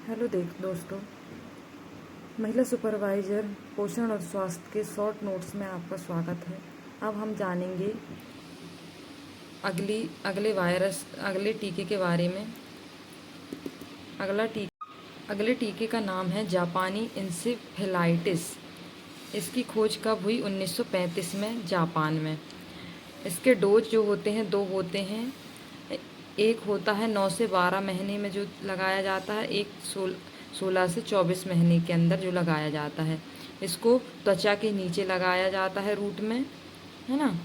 Hello दोस्तों, महिला supervisor पोषण और स्वास्थ्य के शॉर्ट नोट्स में आपका स्वागत है। अब हम जानेंगे अगले टीके के बारे में। अगले टीके का नाम है जापानी इंसेफेलाइटिस। इसकी खोज कब हुई? 1935 में जापान में। इसके डोज जो होते हैं दो होते हैं। एक होता है 9 से 12 महीने में जो लगाया जाता है, एक 16 से 24 महीने के अंदर जो लगाया जाता है। इसको त्वचा के नीचे लगाया जाता है, रूट में, है ना।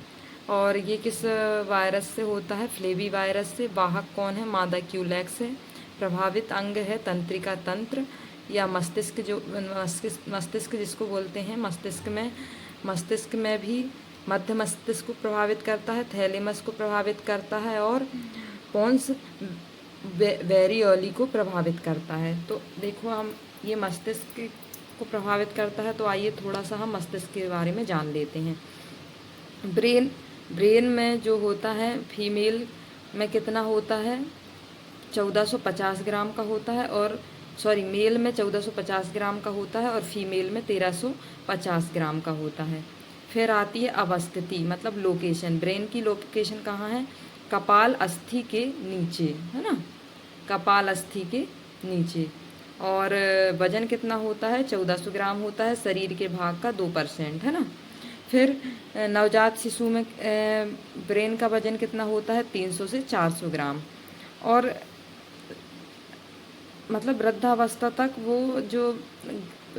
और ये किस वायरस से होता है? फ्लेवी वायरस से। वाहक कौन है? मादा क्यूलेक्स है। प्रभावित अंग है तंत्रिका तंत्र या मस्तिष्क जिसको बोलते हैं। मस्तिष्क में भी मध्य मस्तिष्क को प्रभावित करता है, थैलेमस को प्रभावित करता है और पोन्स वेरियोली को प्रभावित करता है। तो देखो, हम ये मस्तिष्क को प्रभावित करता है, तो आइए थोड़ा सा हम मस्तिष्क के बारे में जान लेते हैं। ब्रेन में जो होता है, फीमेल में कितना होता है? 1450 ग्राम का होता है। और मेल में 1450 ग्राम का होता है और फीमेल में 1350 ग्राम का होता है। फिर आती है अवस्थिति, मतलब लोकेशन। ब्रेन की लोकेशन कहाँ है? कपाल अस्थि के नीचे, है ना, कपाल अस्थि के नीचे। और वजन कितना होता है? 1400 ग्राम होता है। शरीर के भाग का 2%, है ना। फिर नवजात शिशु में ब्रेन का वजन कितना होता है? 300 से 400 ग्राम। और मतलब वृद्धावस्था तक वो जो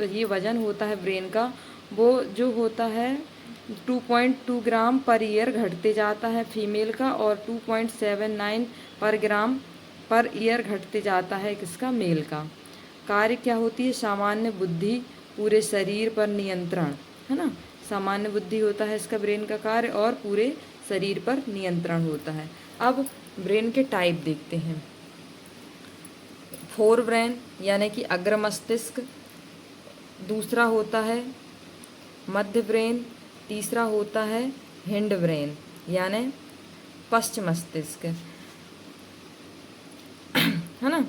ये वजन होता है ब्रेन का, वो जो होता है 2.2 ग्राम पर ईयर घटते जाता है फीमेल का, और 2.79 पर ग्राम पर ईयर घटते जाता है किसका? मेल का। कार्य क्या होती है? सामान्य बुद्धि, पूरे शरीर पर नियंत्रण, है ना। सामान्य बुद्धि होता है इसका ब्रेन का कार्य, और पूरे शरीर पर नियंत्रण होता है। अब ब्रेन के टाइप देखते हैं। फोर ब्रेन यानी कि अग्र मस्तिष्क, दूसरा होता है मध्य ब्रेन, तीसरा होता है हिंड ब्रेन यानी पश्च मस्तिष्क, है ना।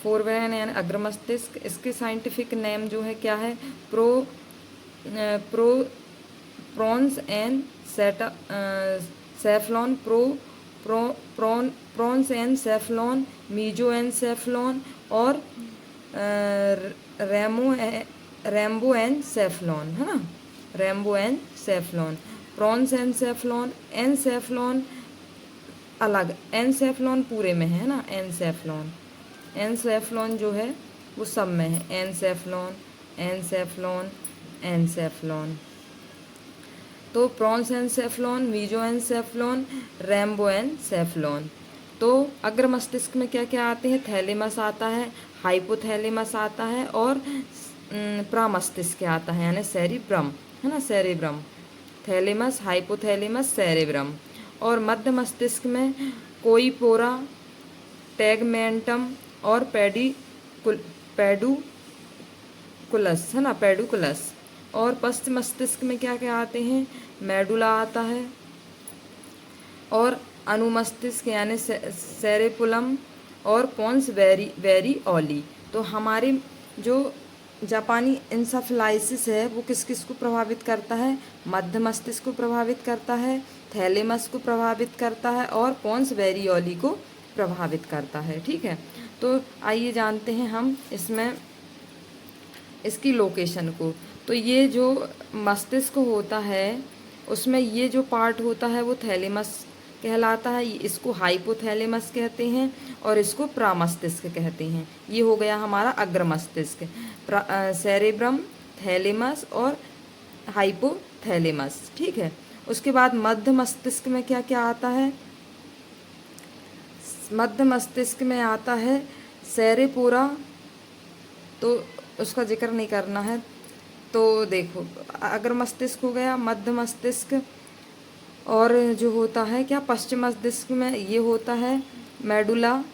फोर ब्रेन यानी अग्र मस्तिष्क। इसके साइंटिफिक नेम जो है क्या है? Prawns and सेफ्लॉन, prosencephalon, mesencephalon और रैम्बो एंड सेफ्लॉन, है ना। Rambo and सेफ्लॉन, prosencephalon. Encephalon अलग, एनसेफ्लॉन पूरे में है ना। एनसेफ्लॉन जो है वो सब में है। एनसेफ्लॉन। तो prosencephalon, mesencephalon, rhombencephalon. तो अग्र मस्तिष्क में क्या क्या आते हैं? थैलेमस आता है, हाइपोथैलेमस आता है और प्रामस्तिष्क आता है यानी सेरिब्रम, है ना। Cerebrum, thalamus, hypothalamus, cerebrum. और मध्य मस्तिष्क में कोई पोरा, टैगमेंटम और पेडुकुलस, है ना, पेडुकुलस। और पश्च मस्तिष्क में क्या क्या आते हैं? मेडुला आता है और अनुमस्तिष्क यानी सेरेपुलम और पोन्स वेरिओली। तो हमारे जो जापानी इंसेफेलाइटिस है वो किस किस को प्रभावित करता है? मध्य मस्तिष्क को प्रभावित करता है, थैलेमस को प्रभावित करता है और पोन्स वेरिओली को प्रभावित करता है। ठीक है, तो आइए जानते हैं हम इसमें इसकी लोकेशन को। तो ये जो मस्तिष्क होता है उसमें ये जो पार्ट होता है वो थैलेमस कहलाता है। इसको हाइपोथैलेमस कहते हैं और इसको प्रामस्तिष्क कहते हैं। ये हो गया हमारा अग्र मस्तिष्क, सेरेब्रम, थैलेमस और हाइपोथैलेमस। ठीक है, उसके बाद मध्य मस्तिष्क में क्या क्या आता है? मध्य मस्तिष्क में आता है सेरेपोरा, तो उसका जिक्र नहीं करना है। तो देखो, अग्र मस्तिष्क हो गया, मध्य मस्तिष्क, और जो होता है क्या पश्चिम मस्तिष्क में ये होता है मेडुला,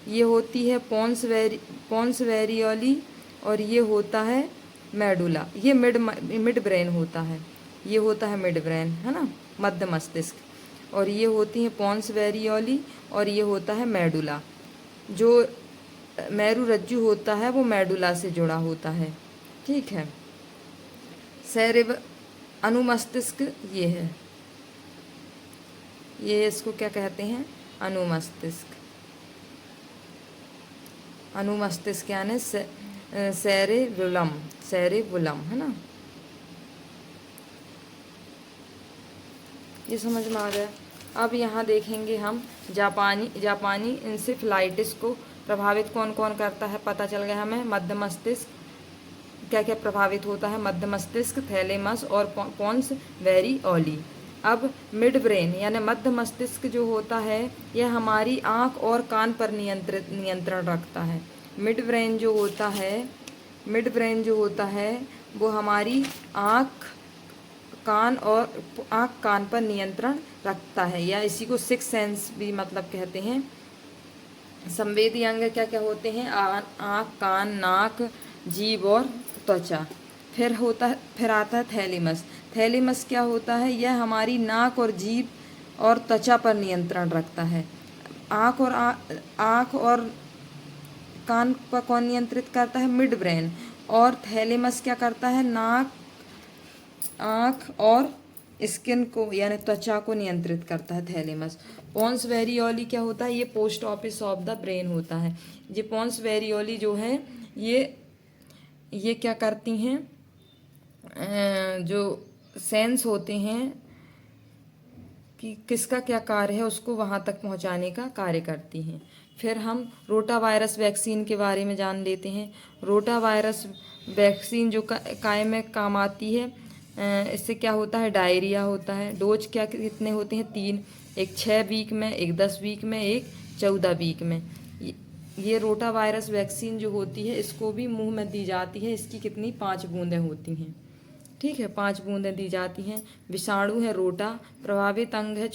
ये होती है पोन्स वेरियोली और ये होता है मेडुला। ये मिड ब्रेन होता है, ये होता है मिड ब्रेन, है ना, मध्य मस्तिष्क। और ये होती है पोन्स वेरियोली और ये होता है मेडुला। जो मेरुरज्जु होता है वो मेडुला से जुड़ा होता है। ठीक है। सेरेब अनुमस्तिष्क ये है, ये इसको क्या कहते हैं, अनुमस्तिष्क। अनुमस्तिष्क यानी सेरेबुलम, सेरेबुलम है ना, ये समझ में आ गया। अब यहाँ देखेंगे हम जापानी इंसेफेलाइटिस को प्रभावित कौन कौन करता है, पता चल गया हमें। मध्य मस्तिष्क क्या क्या प्रभावित होता है, मध्य मस्तिष्क, थैलेमस और पोन्स वेरिओली। अब मिड ब्रेन यानी मध्य मस्तिष्क जो होता है यह हमारी आँख और कान पर नियंत्रण रखता है। मिड ब्रेन जो होता है वो हमारी आँख कान पर नियंत्रण रखता है, या इसी को सिक्स सेंस भी मतलब कहते हैं। संवेदी अंग क्या क्या होते हैं, आँख, कान, नाक, जीभ और त्वचा। फिर आता है थैलेमस। थैलेमस क्या होता है, यह हमारी नाक और जीभ और त्वचा पर नियंत्रण रखता है। आँख और कान पर कौन नियंत्रित करता है, मिड ब्रेन। और थैलेमस क्या करता है, नाक, आँख और स्किन को यानी त्वचा को नियंत्रित करता है थैलेमस। पोन्स वेरिओली क्या होता है, ये post office of the brain होता है। ये पोन्स वेरिओली जो है ये क्या करती हैं, जो सेंस होते हैं कि किसका क्या कार्य है उसको वहाँ तक पहुँचाने का कार्य करती हैं। फिर हम रोटा वायरस वैक्सीन के बारे में जान लेते हैं। रोटा वायरस वैक्सीन जो काय में काम आती है, इससे क्या होता है, डायरिया होता है। डोज क्या कितने होते हैं, 3, एक 6 वीक में, एक 10 वीक में, एक 14 वीक में। ये रोटा वायरस वैक्सीन जो होती है इसको भी मुंह में दी जाती है। इसकी कितनी 5 बूंदें होती हैं। ठीक है, 5 बूंदें दी जाती हैं। विषाणु है रोटा, प्रभावित अंग है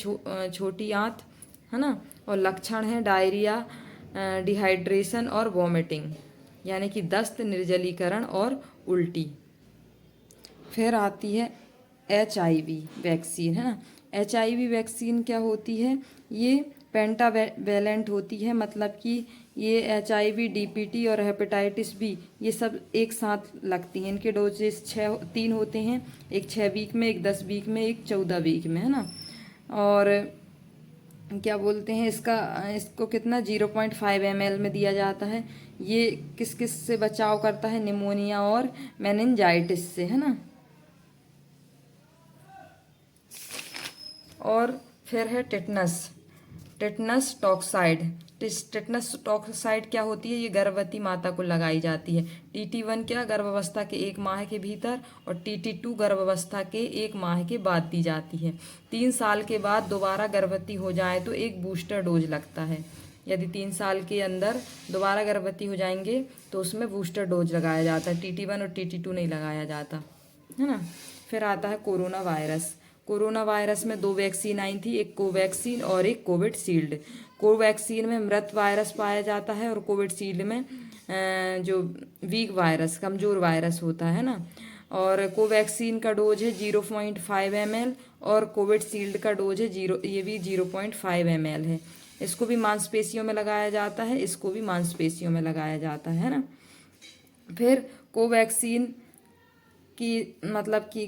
छोटी आंत है ना, और लक्षण है डायरिया, डिहाइड्रेशन और वॉमिटिंग यानी कि दस्त, निर्जलीकरण और उल्टी। फिर आती है HIV वैक्सीन है ना। HIV वैक्सीन क्या होती है, ये पेंटावैलेंट होती है, मतलब कि ये HIV, DPT और हेपेटाइटिस B ये सब एक साथ लगती हैं। इनके डोजेस 3 होते हैं, एक 6 वीक में, एक 10 वीक में, एक 14 वीक में है ना। और क्या बोलते हैं इसको कितना 0.5 ml में दिया जाता है। ये किस किस से बचाव करता है, निमोनिया और मेनिंजाइटिस से है ना। और फिर है टेटनस टॉक्साइड। टेटनस टॉक्साइड क्या होती है, ये गर्भवती माता को लगाई जाती है। TT1 क्या गर्भावस्था के 1 माह के भीतर और TT2 गर्भावस्था के 1 माह के बाद दी जाती है। 3 साल के बाद दोबारा गर्भवती हो जाए तो एक बूस्टर डोज लगता है। यदि 3 साल के अंदर दोबारा गर्भवती हो जाएंगे तो उसमें बूस्टर डोज लगाया जाता है, TT1 और TT2 नहीं लगाया जाता है ना। फिर आता है कोरोना वायरस। कोरोना वायरस में 2 वैक्सीन आई थी, एक कोवैक्सीन और एक कोविडशील्ड। कोवैक्सीन में मृत वायरस पाया जाता है और कोविडशील्ड में जो वीक वायरस, कमज़ोर वायरस होता है ना। और कोवैक्सीन का डोज है 0.5 ml और कोविडशील्ड का डोज है ये भी 0.5 ml है। इसको भी मांसपेशियों में लगाया जाता है, इसको भी मांसपेशियों में लगाया जाता है ना। फिर कोवैक्सीन की मतलब कि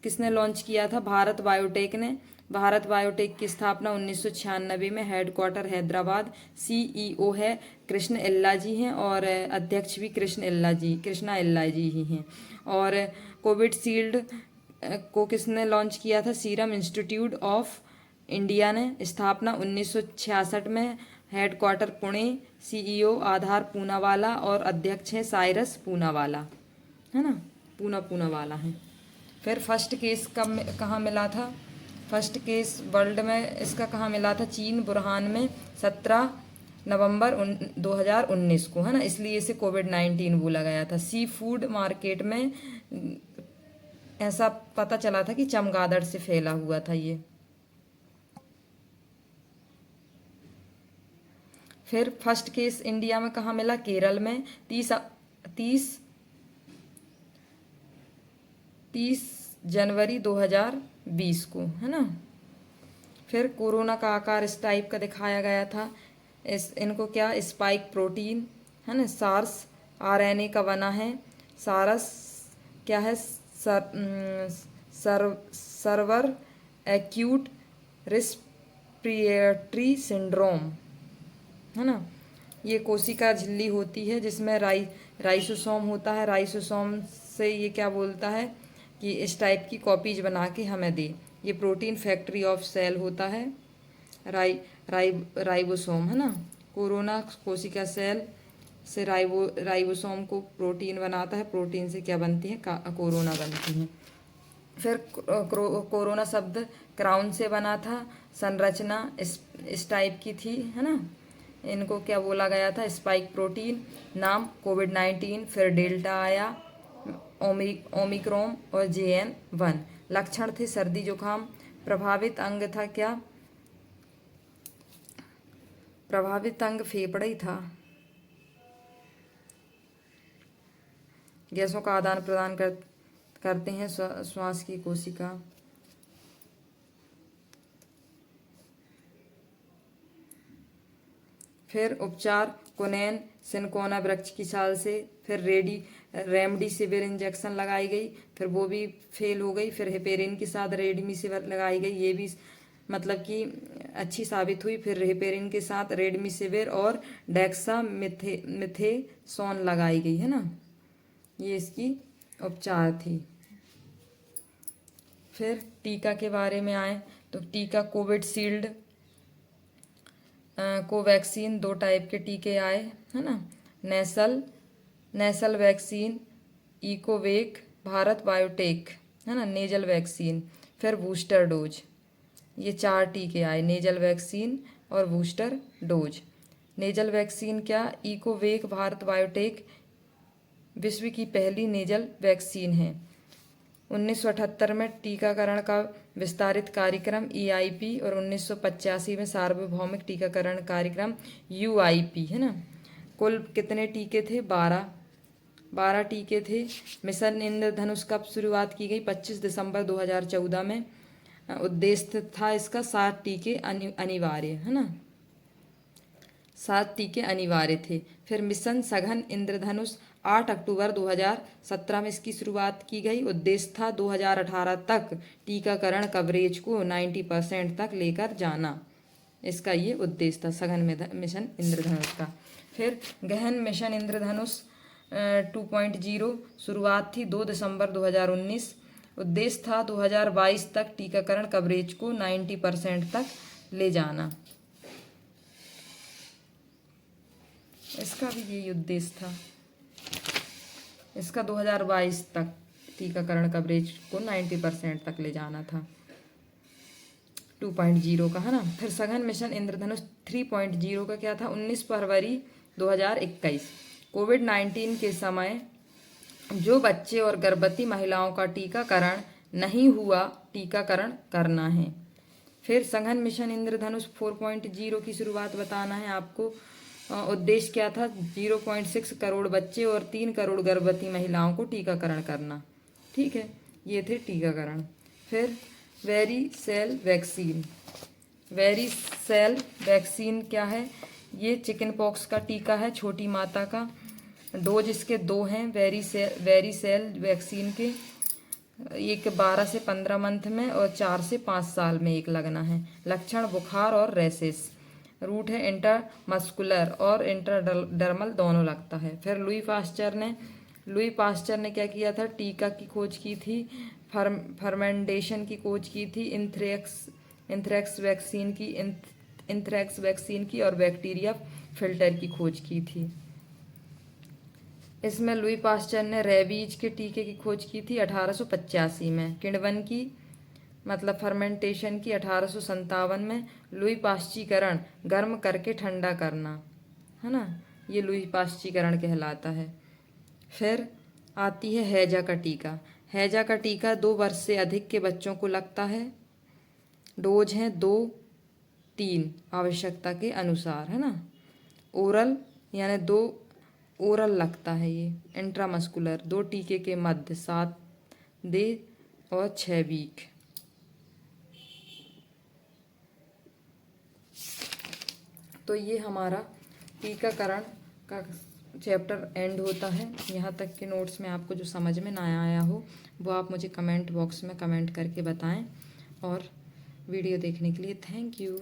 किसने लॉन्च किया था, भारत बायोटेक ने। भारत बायोटेक की स्थापना 1996 में, हेडक्वार्टर हैदराबाद। CEO है कृष्ण इल्ला जी हैं और अध्यक्ष भी कृष्णा इल्ला जी ही हैं। और कोविडशील्ड को किसने लॉन्च किया था, सीरम इंस्टीट्यूट ऑफ इंडिया ने। स्थापना 1966 में, हेडक्वार्टर पुणे। CEO आधार पूनावाला और अध्यक्ष हैं साइरस पूनावाला है ना, पूनावाला है। फिर फर्स्ट केस कहाँ मिला था, फर्स्ट केस वर्ल्ड में इसका कहाँ मिला था, चीन बुरहान में 17 नवंबर 2019 को है ना, इसलिए इसे कोविड-19 बोला गया था। सी फूड मार्केट में ऐसा पता चला था कि चमगादड़ से फैला हुआ था ये। फिर फर्स्ट केस इंडिया में कहाँ मिला, केरल में 30 जनवरी 2020 को है ना। फिर कोरोना का आकार इस टाइप का दिखाया गया था, इनको क्या स्पाइक प्रोटीन है ना, सार्स आरएनए का बना है। सारस क्या है, सर्वर एक्यूट रिस्पिरेटरी सिंड्रोम है ना। ये कोशिका झिल्ली होती है जिसमें राइसोसोम होता है। राइसोसोम से ये क्या बोलता है कि इस टाइप की कॉपीज बना के हमें दे। ये प्रोटीन फैक्ट्री ऑफ सेल होता है, राइबोसोम है ना। कोरोना कोशिका सेल से राइबोसोम को प्रोटीन बनाता है। प्रोटीन से क्या बनती है, कोरोना बनती है। फिर कोरोना शब्द क्राउन से बना था। संरचना इस टाइप की थी है ना। इनको क्या बोला गया था, स्पाइक प्रोटीन। नाम कोविड-19, फिर डेल्टा आया, ओमिक्रॉन और JN.1। लक्षण थे सर्दी जुकाम। प्रभावित अंग था क्या, प्रभावित अंग फेफड़ा ही था। गैसों का आदान प्रदान करते हैं श्वास की कोशिका। फिर उपचार कुनैन सिनकोना वृक्ष की छाल से। फिर रेमडेसिविर इंजेक्शन लगाई गई, फिर वो भी फेल हो गई। फिर हेपेरिन के साथ रेमडेसिविर लगाई गई, ये भी मतलब कि अच्छी साबित हुई। फिर हेपेरिन के साथ रेमडेसिविर और मिथेसोन लगाई गई है ना। ये इसकी उपचार थी। फिर टीका के बारे में आए तो टीका कोविडशील्ड, कोवैक्सीन, 2 टाइप के टीके आए है ना। नेसल वैक्सीन, इकोवेक, भारत बायोटेक है ना, नेजल वैक्सीन। फिर बूस्टर डोज, ये 4 टीके आए, नेजल वैक्सीन और बूस्टर डोज। नेजल वैक्सीन क्या, इकोवेक भारत बायोटेक विश्व की पहली नेजल वैक्सीन है। 1978 में टीकाकरण का विस्तारित कार्यक्रम EIP और 1985 में सार्वभौमिक टीकाकरण कार्यक्रम UIP है ना। कुल कितने टीके थे, 12 टीके थे। मिशन इंद्रधनुष कब शुरुआत की गई, 25 दिसंबर 2014 में। उद्देश्य था इसका 7 टीके अनिवार्य है ना, 7 टीके अनिवार्य थे। फिर मिशन सघन इंद्रधनुष 8 अक्टूबर 2017 में इसकी शुरुआत की गई। उद्देश्य था 2018 तक टीकाकरण कवरेज को 90% तक लेकर जाना। इसका ये उद्देश्य था सघन मिशन इंद्रधनुष का। फिर गहन मिशन इंद्रधनुष 2.0 शुरुआत थी 2 दिसंबर 2019। उद्देश्य था 2022 तक टीकाकरण कवरेज को 90% तक ले जाना। इसका भी यही उद्देश्य था, इसका 2022 तक टीकाकरण कवरेज को 90% तक ले जाना था, 2.0 का है ना। फिर सघन मिशन इंद्रधनुष 3.0 का क्या था, 19 फरवरी 2021। कोविड-19 के समय जो बच्चे और गर्भवती महिलाओं का टीकाकरण नहीं हुआ, टीकाकरण करना है। फिर सघन मिशन इंद्रधनुष 4.0 की शुरुआत बताना है आपको। उद्देश्य क्या था, 0.6 करोड़ बच्चे और 3 करोड़ गर्भवती महिलाओं को टीकाकरण करना। ठीक है, ये थे टीकाकरण। फिर वेरीसेल वैक्सीन, वेरीसेल वैक्सीन क्या है, ये चिकन पॉक्स का टीका है, छोटी माता का। डोज इसके 2 हैं वेरीसेल वैक्सीन के, एक 12 से 15 मंथ में और 4 से 5 साल में एक लगना है। लक्षण बुखार और रैसेस। रूट है इंटरमस्कुलर और इंटरडर्मल दोनों लगता है। फिर लुई पास्चर ने क्या किया था, टीका की खोज की थी, फर्मेंटेशन की खोज की थी, इंथ्रेक्स वैक्सीन की और बैक्टीरिया फिल्टर की खोज की थी। इसमें लुई पास्चर ने रेबीज के टीके की खोज की थी 1885 में। किण्वन की मतलब फर्मेंटेशन की 1857 में। लुई पाश्चीकरण गर्म करके ठंडा करना है ना, ये लुई पाश्चीकरण कहलाता है। फिर आती है हैजा का टीका। हैजा का टीका 2 वर्ष से अधिक के बच्चों को लगता है। डोज हैं 2-3 आवश्यकता के अनुसार है ना। ओरल यानी 2 ओरल लगता है ये। इंट्रामस्कुलर 2 टीके के मध्य 7 डे और 6 वीक। तो ये हमारा टीकाकरण का चैप्टर एंड होता है। यहाँ तक के नोट्स में आपको जो समझ में ना आया हो वो आप मुझे कमेंट बॉक्स में कमेंट करके बताएं। और वीडियो देखने के लिए थैंक यू।